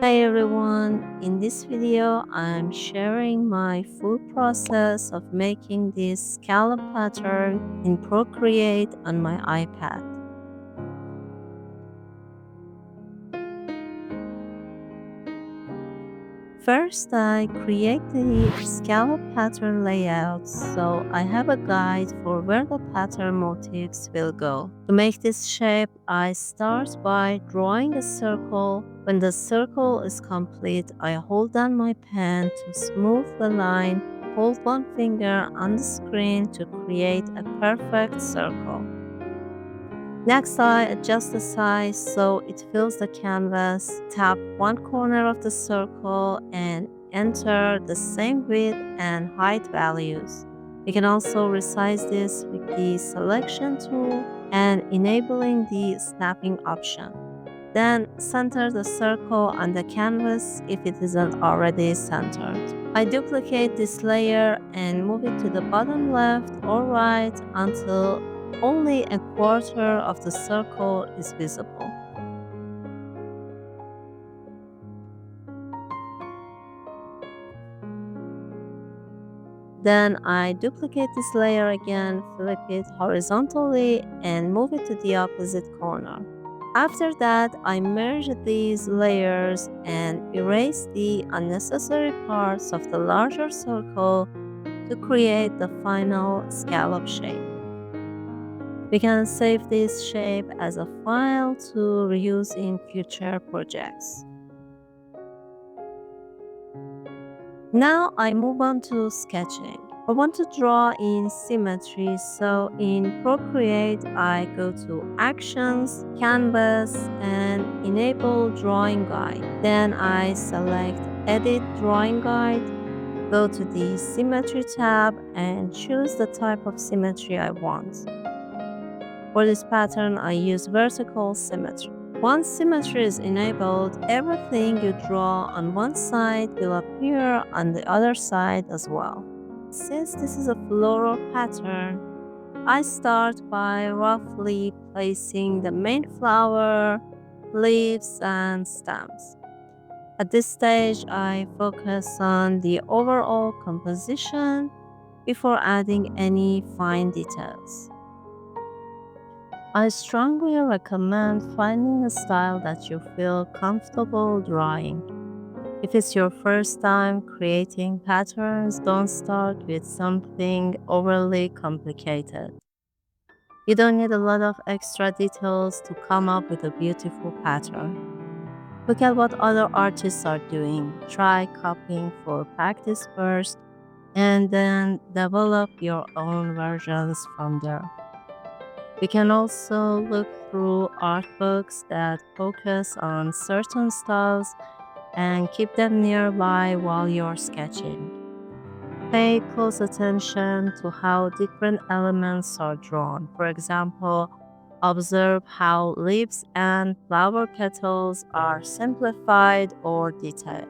Hi everyone, in this video I'm sharing my full process of making this scallop pattern in Procreate on my iPad. First, I create the scallop pattern layout, so I have a guide for where the pattern motifs will go. To make this shape, I start by drawing a circle. When the circle is complete, I hold down my pen to smooth the line, hold one finger on the screen to create a perfect circle. Next, I adjust the size so it fills the canvas. Tap one corner of the circle and enter the same width and height values. You can also resize this with the selection tool and enabling the snapping option. Then center the circle on the canvas if it isn't already centered. I duplicate this layer and move it to the bottom left or right until only a quarter of the circle is visible. Then I duplicate this layer again, flip it horizontally, and move it to the opposite corner. After that, I merge these layers and erase the unnecessary parts of the larger circle to create the final scallop shape. We can save this shape as a file to reuse in future projects. Now I move on to sketching. I want to draw in symmetry, so in Procreate I go to Actions, Canvas, and Enable Drawing Guide. Then I select Edit Drawing Guide, go to the Symmetry tab, and choose the type of symmetry I want. For this pattern, I use vertical symmetry. Once symmetry is enabled, everything you draw on one side will appear on the other side as well. Since this is a floral pattern, I start by roughly placing the main flower, leaves, and stems. At this stage, I focus on the overall composition before adding any fine details. I strongly recommend finding a style that you feel comfortable drawing. If it's your first time creating patterns, don't start with something overly complicated. You don't need a lot of extra details to come up with a beautiful pattern. Look at what other artists are doing. Try copying for practice first, and then develop your own versions from there. We can also look through art books that focus on certain styles and keep them nearby while you're sketching. Pay close attention to how different elements are drawn. For example, observe how leaves and flower petals are simplified or detailed.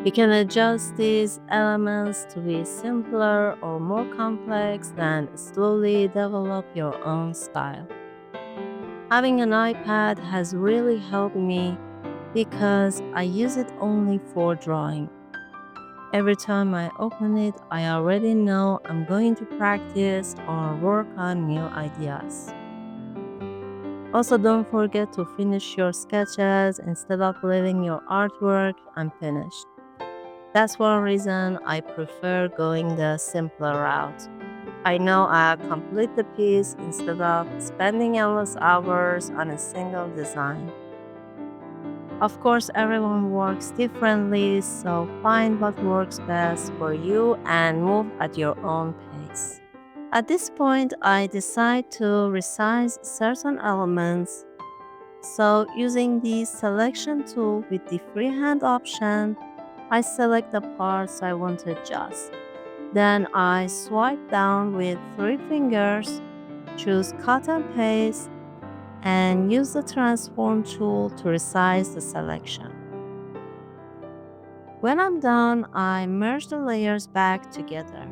You can adjust these elements to be simpler or more complex and slowly develop your own style. Having an iPad has really helped me because I use it only for drawing. Every time I open it, I already know I'm going to practice or work on new ideas. Also, don't forget to finish your sketches instead of leaving your artwork unfinished. That's one reason I prefer going the simpler route. I know I'll complete the piece instead of spending endless hours on a single design. Of course, everyone works differently, so find what works best for you and move at your own pace. At this point, I decide to resize certain elements. So, using the selection tool with the freehand option, I select the parts I want to adjust. Then I swipe down with 3 fingers, choose cut and paste, and use the transform tool to resize the selection. When I'm done, I merge the layers back together.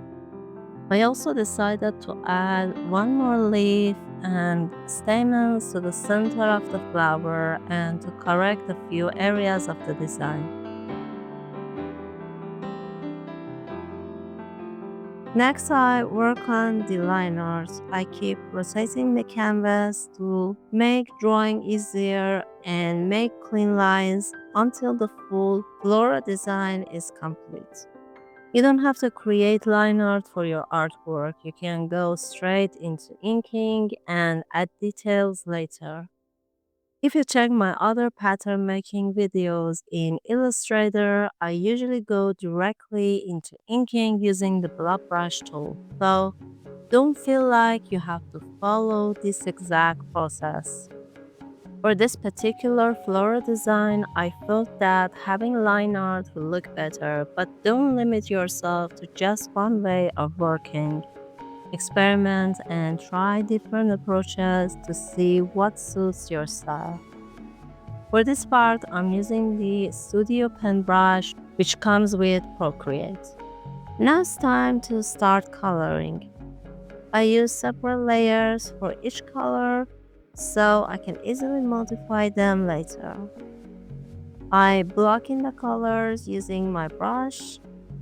I also decided to add one more leaf and stamens to the center of the flower and to correct a few areas of the design. Next, I work on the liners. I keep rotating the canvas to make drawing easier and make clean lines until the full floral design is complete. You don't have to create line art for your artwork. You can go straight into inking and add details later. If you check my other pattern making videos in Illustrator, I usually go directly into inking using the block brush tool. So don't feel like you have to follow this exact process. For this particular floral design, I felt that having line art will look better, but don't limit yourself to just one way of working. Experiment and try different approaches to see what suits your style. For this part, I'm using the Studio Pen brush, which comes with Procreate. Now it's time to start coloring. I use separate layers for each color so I can easily modify them later. I block in the colors using my brush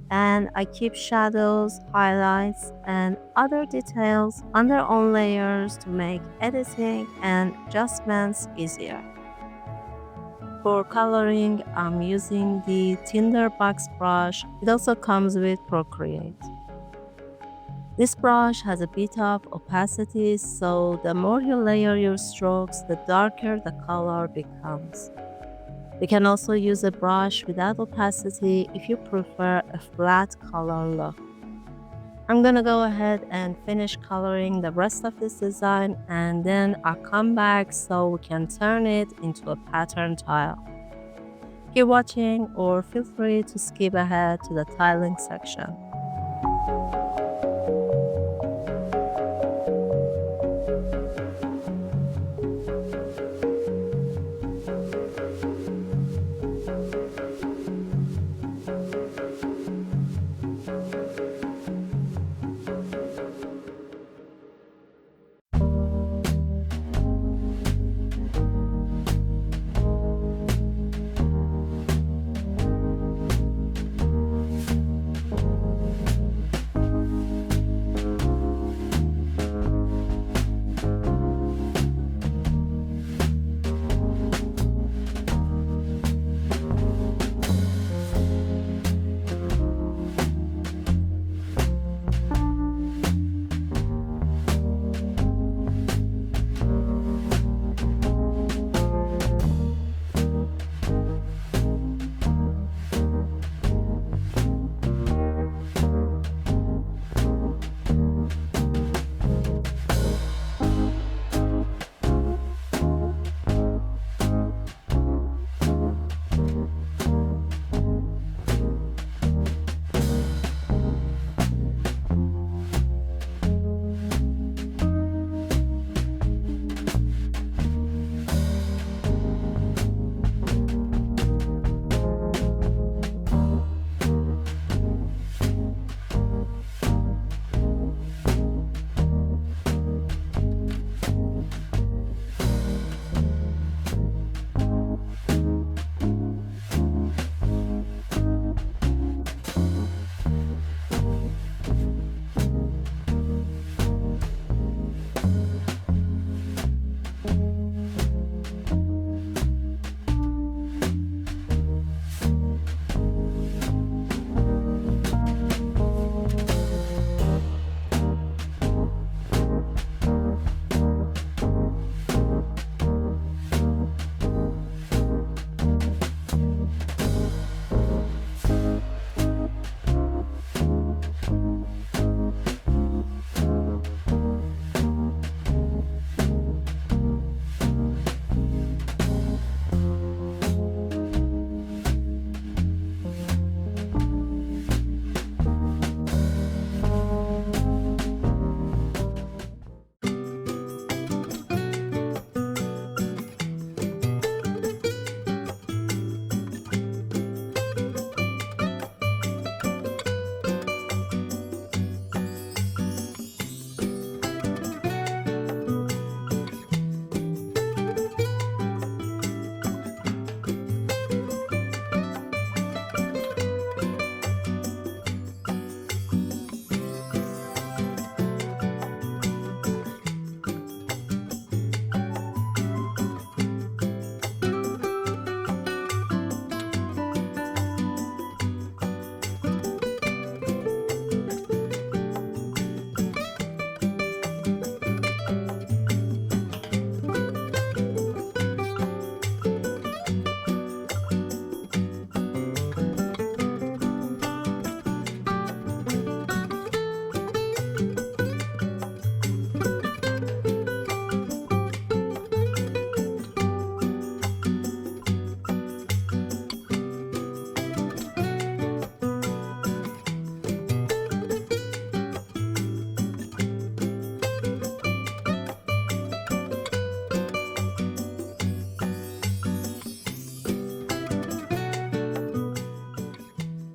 and I keep shadows, highlights, and other details on their own layers to make editing and adjustments easier. For coloring, I'm using the Tinderbox brush. It also comes with Procreate. This brush has a bit of opacity, so the more you layer your strokes, the darker the color becomes. You can also use a brush without opacity if you prefer a flat color look. I'm gonna go ahead and finish coloring the rest of this design and then I'll come back so we can turn it into a pattern tile. Keep watching or feel free to skip ahead to the tiling section.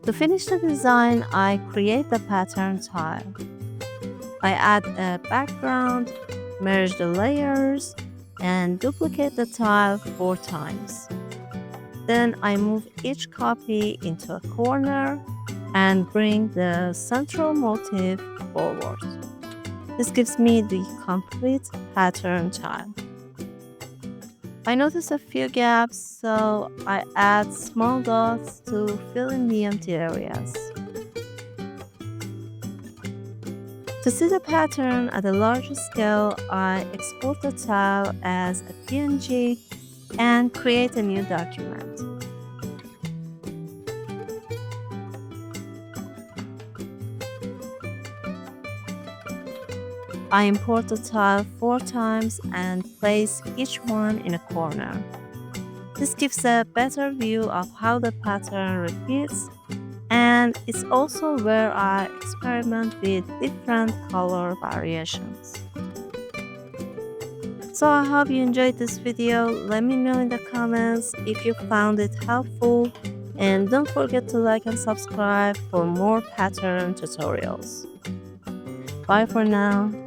To finish the design, I create the pattern tile. I add a background, merge the layers, and duplicate the tile 4 times. Then I move each copy into a corner and bring the central motif forward. This gives me the complete pattern tile. I notice a few gaps, so I add small dots to fill in the empty areas. To see the pattern at a larger scale, I export the tile as a PNG and create a new document. I import the tile 4 times and place each one in a corner. This gives a better view of how the pattern repeats, and it's also where I experiment with different color variations. So I hope you enjoyed this video. Let me know in the comments if you found it helpful, and don't forget to like and subscribe for more pattern tutorials. Bye for now.